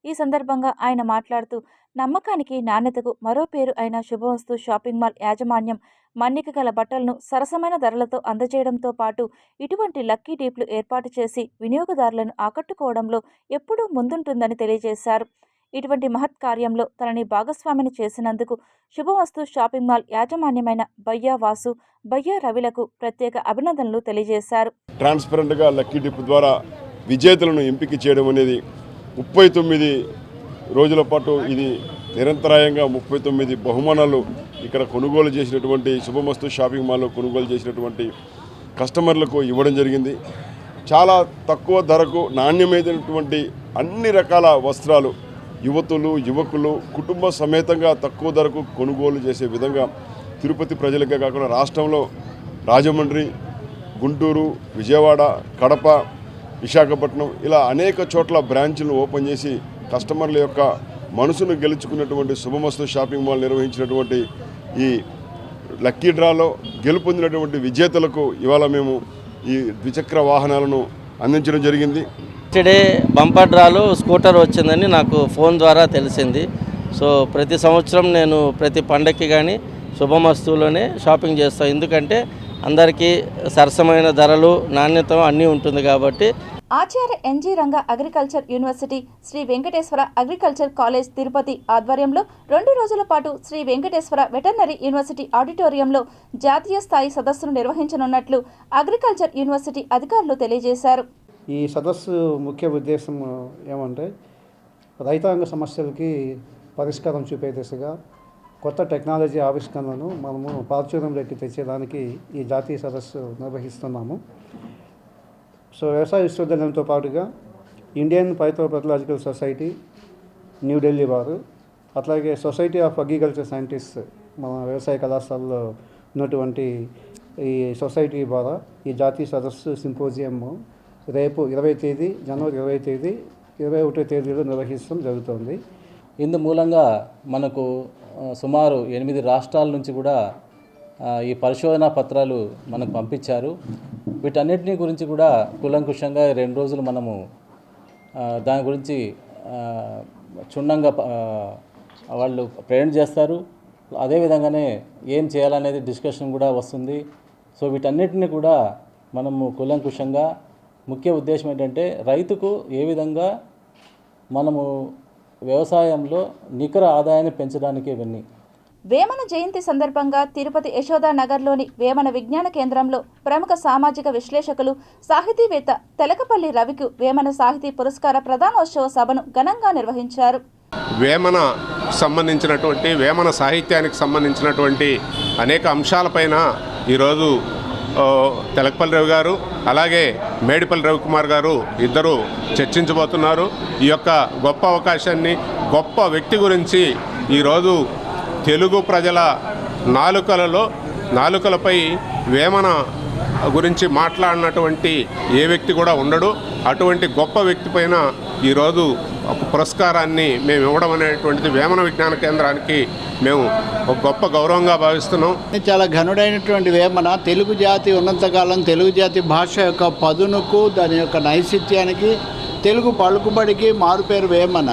ఈ సందర్భంగా ఆయన మాట్లాడుతూ నమ్మకానికి, నాణ్యతకు మరో పేరు అయిన శుభమస్తు షాపింగ్ మాల్ యాజమాన్యం మన్నిక గల బట్టలను సరసమైన ధరలతో అందజేయడంతో పాటు ఇటువంటి లక్కీ డీప్లు ఏర్పాటు చేసి వినియోగదారులను ఆకట్టుకోవడంలో ఎప్పుడూ ముందుంటుందని తెలియజేశారు. ఇటువంటి మహత్ కార్యంలో తనని భాగస్వామిని చేసినందుకు శుభమస్తు షాపింగ్ మాల్ యాజమాన్యమైన బయ్యా వాసు, బయ్యా రవిలకు ప్రత్యేక అభినందనలు తెలియజేశారు. ట్రాన్స్పరెంట్గా లక్కీ డిప్ ద్వారా విజేతలను ఎంపిక చేయడం అనేది 39 రోజుల పాటు ఇది నిరంతరాయంగా 39 బహుమానాలు ఇక్కడ కొనుగోలు చేసినటువంటి శుభమస్తు షాపింగ్ మాల్లో కొనుగోలు చేసినటువంటి కస్టమర్లకు ఇవ్వడం జరిగింది. చాలా తక్కువ ధరకు నాణ్యమైనటువంటి అన్ని రకాల వస్త్రాలు యువతులు, యువకులు కుటుంబ సమేతంగా తక్కువ ధరకు కొనుగోలు చేసే విధంగా తిరుపతి ప్రజలకే కాకుండా రాష్ట్రంలో రాజమండ్రి, గుంటూరు, విజయవాడ, కడప, విశాఖపట్నం ఇలా అనేక చోట్ల బ్రాంచ్లను ఓపెన్ చేసి కస్టమర్ల యొక్క మనసును గెలుచుకున్నటువంటి శుభమస్తు షాపింగ్ మాల్ నిర్వహించినటువంటి ఈ లక్కీ డ్రాలో గెలుపొందినటువంటి విజేతలకు ఇవాళ మేము ఈ ద్విచక్ర వాహనాలను అందించడం జరిగింది. టుడే బంపర్ డ్రాలో స్కూటర్ వచ్చిందని నాకు ఫోన్ ద్వారా తెలిసింది. సో ప్రతి సంవత్సరం నేను ప్రతి పండగకి కానీ శుభమస్తువులోనే షాపింగ్ చేస్తాను. ఎందుకంటే అందరికీ సరసమైన ధరలు, నాణ్యత అన్నీ ఉంటుంది కాబట్టి. Acharya NG Ranga agriculture university, Sri Venkateswara agriculture college Tirupati ఆధ్వర్యంలో 2 రోజుల పాటు శ్రీ వెంకటేశ్వర వెటర్నరీ యూనివర్సిటీ ఆడిటోరియంలో జాతీయ స్థాయి సదస్సును నిర్వహించనున్నట్లు అగ్రికల్చర్ యూనివర్సిటీ అధికారులు తెలియజేశారు. ఈ సదస్సు ముఖ్య ఉద్దేశం ఏమంటే రైతాంగ సమస్యలకి పరిష్కారం చూపే దిశగా కొత్త టెక్నాలజీ ఆవిష్కరణలను మనము ప్రాచుర్యంలోకి తెచ్చేదానికి ఈ జాతీయ సదస్సు నిర్వహిస్తున్నాము. సో వ్యవసాయ విశ్వవిద్యాలయంతో పాటుగా ఇండియన్ పైథోపెథలాజికల్ సొసైటీ న్యూఢిల్లీ వారు, అట్లాగే సొసైటీ ఆఫ్ అగ్రికల్చర్ సైంటిస్ట్ మన వ్యవసాయ కళాశాలలో ఉన్నటువంటి ఈ సొసైటీ ద్వారా ఈ జాతీయ సదస్సు సింపోజియం రేపు 20 తేదీ జనవరి 20 తేదీ 21 తేదీలో నిర్వహించడం జరుగుతుంది. ఇందు మూలంగా మనకు సుమారు 8 రాష్ట్రాల నుంచి కూడా ఈ పరిశోధనా పత్రాలు మనకు పంపించారు. వీటన్నిటిని గురించి కూడా కూలంకుషంగా 2 రోజులు మనము దాని గురించి క్షుణ్ణంగా వాళ్ళు ప్రెజెంట్ చేస్తారు. అదేవిధంగానే ఏం చేయాలనేది డిస్కషన్ కూడా వస్తుంది. సో వీటన్నిటిని కూడా మనము కూలంకుషంగా, ముఖ్య ఉద్దేశం ఏంటంటే రైతుకు ఏ విధంగా మనము వ్యవసాయంలో నికర ఆదాయాన్ని పెంచడానికి ఇవన్నీ. వేమన జయంతి సందర్భంగా తిరుపతి యశోదా నగర్లోని వేమన విజ్ఞాన కేంద్రంలో ప్రముఖ సామాజిక విశ్లేషకులు, సాహితీవేత్త తెలకపల్లి రవికు వేమన సాహితీ పురస్కార ప్రధానోత్సవ సభను ఘనంగా నిర్వహించారు. వేమన సంబంధించినటువంటి వేమన సాహిత్యానికి సంబంధించినటువంటి అనేక అంశాలపైన ఈరోజు తెలకపల్లి రవి గారు అలాగే మేడిపల్లి రవికుమార్ గారు ఇద్దరు చర్చించబోతున్నారు. ఈ యొక్క గొప్ప అవకాశాన్ని, గొప్ప వ్యక్తి గురించి ఈరోజు తెలుగు ప్రజల నాలుకలపై వేమన గురించి మాట్లాడినటువంటి ఏ వ్యక్తి కూడా ఉండడు. అటువంటి గొప్ప వ్యక్తి పైన ఈరోజు ఒక పురస్కారాన్ని మేము ఇవ్వడం అనేటువంటిది వేమన విజ్ఞాన కేంద్రానికి మేము ఒక గొప్ప గౌరవంగా భావిస్తున్నాం. చాలా ఘనుడైనటువంటి వేమన తెలుగు జాతి ఉన్నంతకాలం తెలుగు జాతి భాష యొక్క పదునుకు, దాని యొక్క నైశిత్యానికి, తెలుగు పలుకుబడికి మారుపేరు వేమన.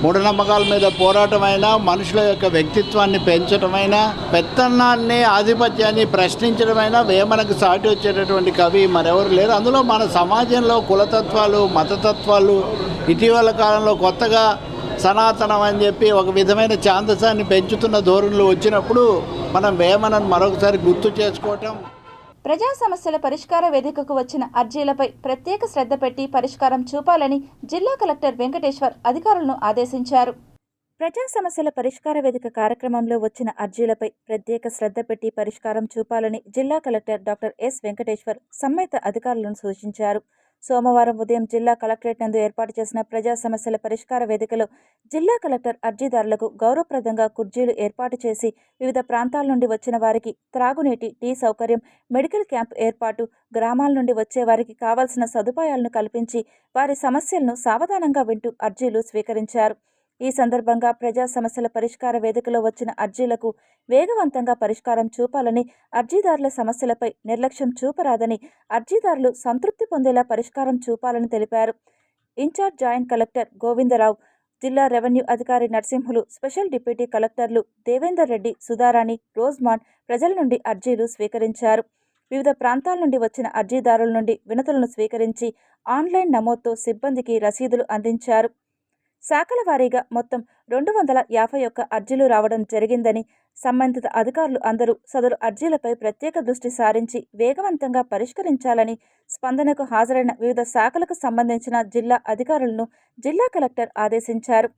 మూఢనమ్మకాల మీద పోరాటమైనా, మనుషుల యొక్క వ్యక్తిత్వాన్ని పెంచడమైనా, పెత్తనాన్ని, ఆధిపత్యాన్ని ప్రశ్నించడమైనా వేమనకు సాటి వచ్చేటటువంటి కవి మరెవరు లేరు. అందులో మన సమాజంలో కులతత్వాలు, మతతత్వాలు ఇటీవల కాలంలో కొత్తగా సనాతనం అని చెప్పి ఒక విధమైన ఛాందసాన్ని పెంచుతున్న ధోరణులు వచ్చినప్పుడు మనం వేమనను మరొకసారి గుర్తు చేసుకోవటం. ప్రజా సమస్యల పరిష్కార వేదికకు వచ్చిన అర్జీలపై ప్రత్యేక శ్రద్ధ పెట్టి పరిష్కారం చూపాలని జిల్లా కలెక్టర్ వెంకటేశ్వర్ అధికారులను ఆదేశించారు. ప్రజా సమస్యల పరిష్కార వేదిక కార్యక్రమంలో వచ్చిన అర్జీలపై ప్రత్యేక శ్రద్ధ పెట్టి పరిష్కారం చూపాలని జిల్లా కలెక్టర్ డాక్టర్ ఎస్ వెంకటేశ్వర్ సంబంధిత అధికారులను సూచించారు. సోమవారం ఉదయం జిల్లా కలెక్టరేట్ నందు ఏర్పాటు చేసిన ప్రజా సమస్యల పరిష్కార వేదికలో జిల్లా కలెక్టర్ అర్జీదారులకు గౌరవప్రదంగా కుర్చీలు ఏర్పాటు చేసి వివిధ ప్రాంతాల నుండి వచ్చిన వారికి త్రాగునీటి, టీ సౌకర్యం, మెడికల్ క్యాంప్ ఏర్పాటు, గ్రామాల నుండి వచ్చే వారికి కావాల్సిన సదుపాయాలను కల్పించి వారి సమస్యలను సావధానంగా వింటూ అర్జీలు స్వీకరించారు. ఈ సందర్భంగా ప్రజా సమస్యల పరిష్కార వేదికలో వచ్చిన అర్జీలకు వేగవంతంగా పరిష్కారం చూపాలని, అర్జీదారుల సమస్యలపై నిర్లక్ష్యం చూపరాదని, అర్జీదారులు సంతృప్తి పొందేలా పరిష్కారం చూపాలని తెలిపారు. ఇన్ఛార్జ్ జాయింట్ కలెక్టర్ గోవిందరావు, జిల్లా రెవెన్యూ అధికారి నరసింహులు, స్పెషల్ డిప్యూటీ కలెక్టర్లు దేవేందర్ రెడ్డి, సుధారాణి, రోజ్మాన్ ప్రజల నుండి అర్జీలు స్వీకరించారు. వివిధ ప్రాంతాల నుండి వచ్చిన అర్జీదారుల నుండి వినతులను స్వీకరించి ఆన్లైన్ నమోదుతో సిబ్బందికి రసీదులు అందించారు. శాఖల వారీగా మొత్తం 251 అర్జీలు రావడం జరిగిందని, సంబంధిత అధికారులు అందరూ సదరు అర్జీలపై ప్రత్యేక దృష్టి సారించి వేగవంతంగా పరిష్కరించాలని స్పందనకు హాజరైన వివిధ శాఖలకు సంబంధించిన జిల్లా అధికారులను జిల్లా కలెక్టర్ ఆదేశించారు.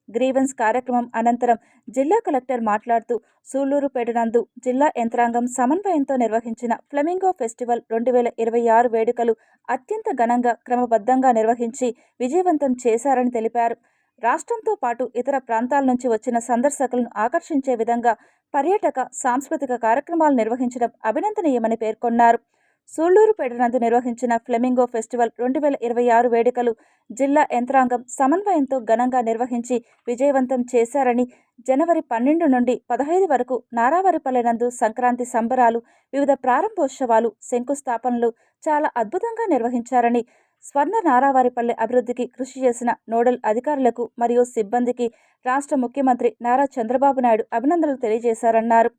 గ్రీవెన్స్ కార్యక్రమం అనంతరం జిల్లా కలెక్టర్ మాట్లాడుతూ సూళ్లూరుపేట నందు జిల్లా యంత్రాంగం సమన్వయంతో నిర్వహించిన ఫ్లెమింగో ఫెస్టివల్ 2026 వేడుకలు అత్యంత ఘనంగా, క్రమబద్ధంగా నిర్వహించి విజయవంతం చేశారని తెలిపారు. రాష్ట్రంతో పాటు ఇతర ప్రాంతాల నుంచి వచ్చిన సందర్శకులను ఆకర్షించే విధంగా పర్యాటక, సాంస్కృతిక కార్యక్రమాలు నిర్వహించడం అభినందనీయమని పేర్కొన్నారు. సూళ్లూరుపేట నందు నిర్వహించిన ఫ్లెమింగో ఫెస్టివల్ 2026 వేడుకలు జిల్లా యంత్రాంగం సమన్వయంతో ఘనంగా నిర్వహించి విజయవంతం చేశారని, జనవరి 12 నుండి 15 వరకు నారావారిపల్లె నందు సంక్రాంతి సంబరాలు, వివిధ ప్రారంభోత్సవాలు, శంకుస్థాపనలు చాలా అద్భుతంగా నిర్వహించారని, స్వర్ణ నారావారిపల్లె అభివృద్ధికి కృషి చేసిన నోడల్ అధికారులకు మరియు సిబ్బందికి రాష్ట్ర ముఖ్యమంత్రి నారా చంద్రబాబు నాయుడు అభినందనలు తెలియజేశారన్నారు.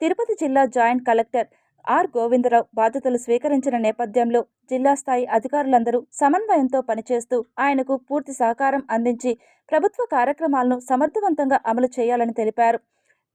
తిరుపతి జిల్లా జాయింట్ కలెక్టర్ ఆర్ గోవిందరావు బాధ్యతలు స్వీకరించిన నేపథ్యంలో జిల్లా స్థాయి అధికారులందరూ సమన్వయంతో పనిచేస్తూ ఆయనకు పూర్తి సహకారం అందించి ప్రభుత్వ కార్యక్రమాలను సమర్థవంతంగా అమలు చేయాలని తెలిపారు.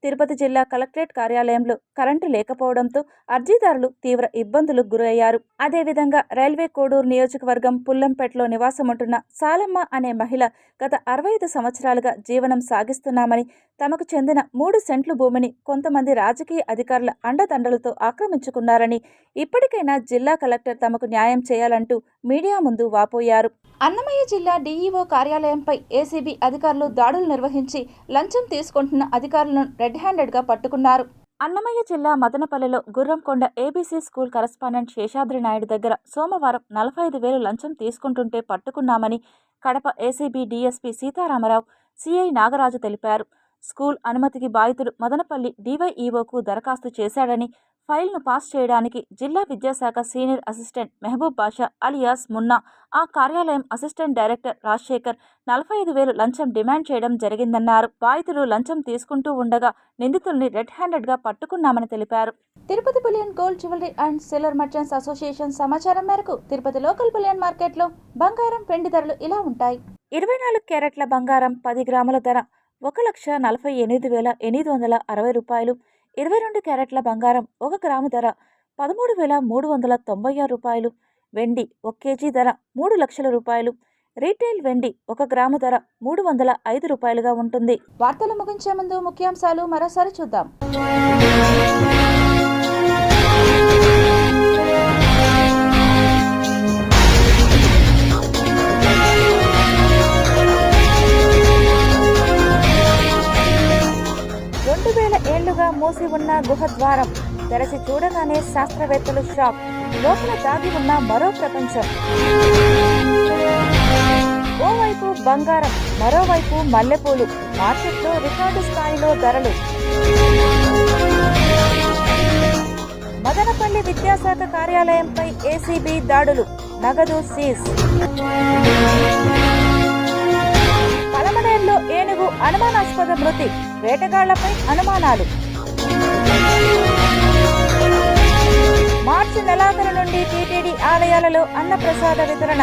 తిరుపతి జిల్లా కలెక్టరేట్ కార్యాలయంలో కరెంటు లేకపోవడంతో అర్జీదారులు తీవ్ర ఇబ్బందులకు గురయ్యారు. అదేవిధంగా రైల్వే కోడూరు నియోజకవర్గం పుల్లంపేటలో నివాసముంటున్న సాలమ్మ అనే మహిళ గత 65 సంవత్సరాలుగా జీవనం సాగిస్తున్నామని, తమకు చెందిన 3 సెంట్లు భూమిని కొంతమంది రాజకీయ అధికారుల అండదండలతో ఆక్రమించుకున్నారని, ఇప్పటికైనా జిల్లా కలెక్టర్ తమకు న్యాయం చేయాలంటూ మీడియా ముందు వాపోయారు. అన్నమయ్య జిల్లా డీఈఓ కార్యాలయంపై ఏసీబీ అధికారులు దాడులు నిర్వహించి లంచం తీసుకుంటున్న అధికారులను రెడ్ హ్యాండెడ్గా పట్టుకున్నారు. అన్నమయ్య జిల్లా మదనపల్లెలో Gurramkonda ABC school correspondent Seshadri Naidu దగ్గర సోమవారం 45,000 లంచం తీసుకుంటుంటే పట్టుకున్నామని Kadapa ACB DSP Sitaramarao, CI Nagaraju తెలిపారు. స్కూల్ అనుమతికి బాధితుడు మదనపల్లి డీవైఈఓకు దరఖాస్తు చేశాడని, ఫైల్ను పాస్ చేయడానికి జిల్లా విద్యాశాఖ సీనియర్ అసిస్టెంట్ మెహబూబ్ బాషా అలియాస్ మున్నా, ఆ కార్యాలయం అసిస్టెంట్ డైరెక్టర్ రాజశేఖర్ 45,000 లంచం డిమాండ్ చేయడం జరిగిందన్నారు. బాధితుడు లంచం తీసుకుంటూ ఉండగా నిందితుల్ని రెడ్ హ్యాండెడ్గా పట్టుకున్నామని తెలిపారు. Tirupati bullion gold jewellery and silver merchants association సమాచారం మేరకు తిరుపతి లోకల్ బులియన్ మార్కెట్లో బంగారం, వెండి ధరలు ఇలా ఉంటాయి. 24 క్యారెట్ల బంగారం 10 గ్రాముల ధర 1,48,860 రూపాయలు. 22 క్యారెట్ల బంగారం 1 గ్రాము ధర 13,396 రూపాయలు. వెండి 1 కేజీ ధర 3 లక్షల రూపాయలు. రీటైల్ వెండి 1 గ్రాము ధర 305 రూపాయలుగా ఉంటుంది. వార్తలు ముగించే ముందు ముఖ్యాంశాలు మరోసారి చూద్దాం. ఏళ్లుగా మూసి ఉన్న గుహద్వారం తెరచి చూడగానే శాస్త్రవేత్తలు షాక్. లోపల దాగి ఉన్న మరో ప్రపంచం. ఓవైపు బంగారం, మరోవైపు మల్లెపూలు. మార్కెట్లో రికార్డు స్థాయిలో ధరలు. మదనపల్లి విద్యాశాఖ కార్యాలయంపై ఏసీబీ దాడులు, నగదు సీజ్. పలమనేరులో ఏనుగు అనుమానాస్పద మృతి, వేటగాళ్లపై అనుమానాలు. మార్చి నెలాఖరు నుండి టీటీడీ ఆలయాలలో అన్నప్రసాద వితరణ.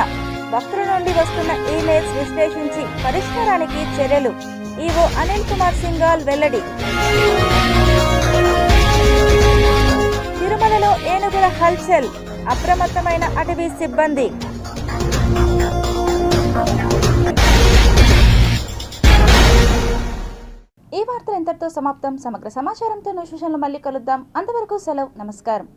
భక్తుల నుండి వస్తున్న ఈమెయిల్స్ విశ్లేషించి పరిష్కారానికి చర్యలు. ఈవో అనిల్ కుమార్ సింఘాల్ వెల్లడి. తిరుమలలో ఏనుగుల హల్చల్, అప్రమత్తమైన అటవీ సిబ్బంది. ఈ వార్తలు ఇంతటితో సమాప్తం. సమగ్ర సమాచారంతో నిమిషంలో మళ్ళీ కలుద్దాం. అంతవరకు సెలవు. నమస్కారం.